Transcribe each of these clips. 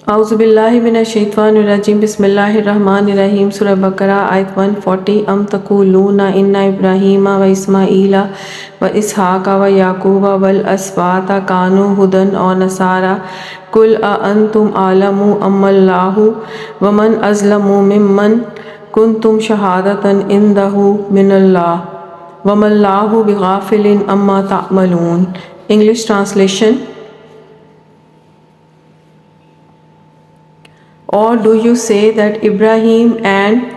औज़ुबिल्लाहिमिनश्शैतानिर्रजीम बिस्मिल्लाहिर्रहमानिर्रहीम सूरह बकरा आयत 140 अम तक़ूलूना इन्ना इब्राहीमा व इस्माईला व इसहाक़ा व याक़ूबा वल अस्बाता कानू हुदन और नसारा कुल अअंतुम आलमु अम्मल्लाहु व मन अज़लमु मिम्मन कुन्तुम शहादतन इंदहु मिनल्लाह व मल्लाहु बिगाफ़िलिन अम्मा तामलून। English translation. Or do you say that Ibrahim and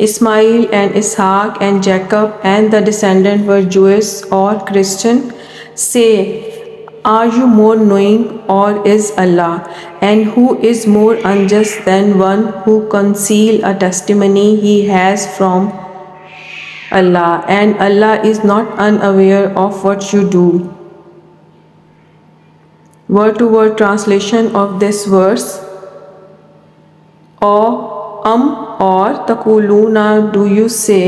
Ismail and Ishaq and Jacob and the descendant were Jewish or Christian? Say, are you more knowing or is Allah? And who is more unjust than one who conceal a testimony he has from Allah, and Allah is not unaware of what you do. Word to word translation of this verse. Or taquluna, do you say,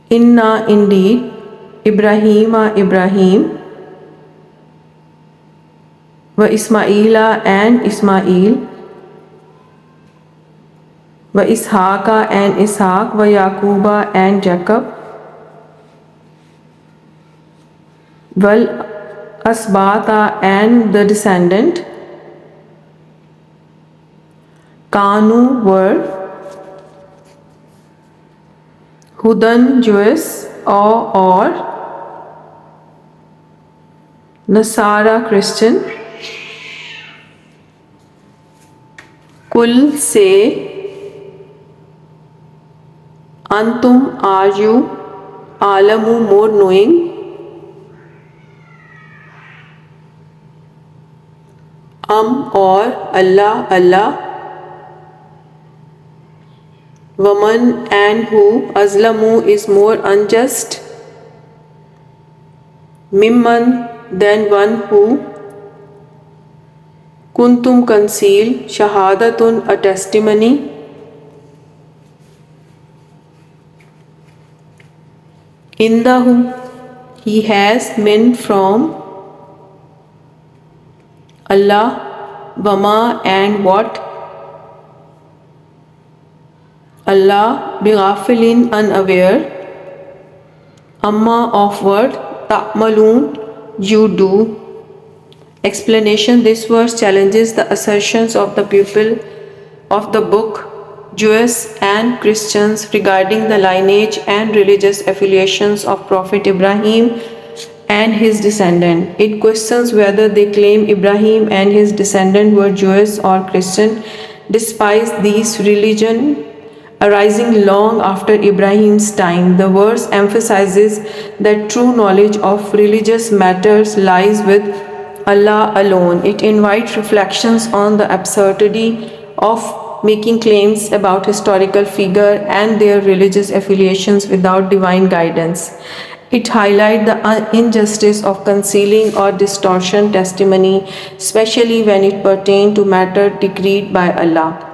inna, indeed, Ibrahima, Ibrahim, wa Ismaila, and Ismail, wa Ishaqa, and Ishaq, wa Yaquba, and Jacob, wal asbata, and the descendant, Kanu were, Hudan Jewish, or Nasara Christian. Kul say, Antum, are you, Alamu, more knowing, or Allah, Allah, Waman, and who, Azlamu, is more unjust, Mimman, than one who, Kuntum, conceal, Shahadatun, a testimony, Indahu, he has, min, from Allah, Wama, and what, Allah, bighafilin, unaware, Amma, of what, ta'maloon, you do. Explanation. This verse challenges the assertions of the people of the book, Jews and Christians, regarding the lineage and religious affiliations of Prophet Ibrahim and his descendant. It questions whether they claim Ibrahim and his descendant were Jewish or Christian, despite these religion arising long after Ibrahim's time. The verse emphasizes that true knowledge of religious matters lies with Allah alone. It invites reflections on the absurdity of making claims about historical figure and their religious affiliations without divine guidance. It highlights the injustice of concealing or distortion testimony, especially when it pertains to matter decreed by Allah.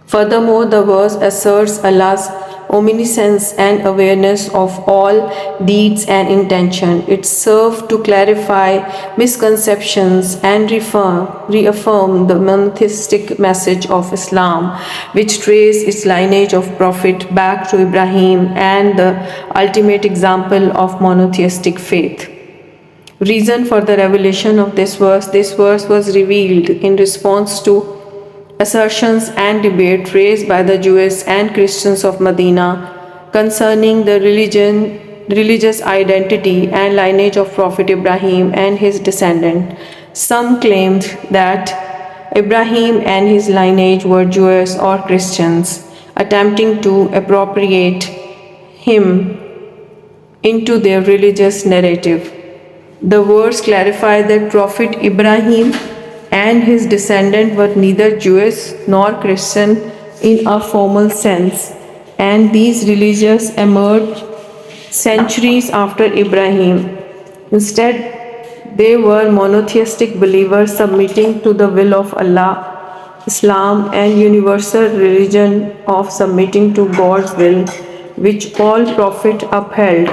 Furthermore, the verse asserts Allah's omniscience and awareness of all deeds and intention. It serves to clarify misconceptions and reaffirm the monotheistic message of Islam, which traces its lineage of Prophet back to Ibrahim and the ultimate example of monotheistic faith. Reason for the revelation of this verse was revealed in response to assertions and debate raised by the Jews and Christians of Medina concerning the religious identity and lineage of Prophet Ibrahim and his descendant. Some claimed that Ibrahim and his lineage were Jews or Christians, attempting to appropriate him into their religious narrative. The verse clarifies that Prophet Ibrahim and his descendants were neither Jewish nor Christian in a formal sense, and these religions emerged centuries after Ibrahim. Instead, they were monotheistic believers submitting to the will of Allah. Islam, and universal religion of submitting to God's will, which all prophets upheld.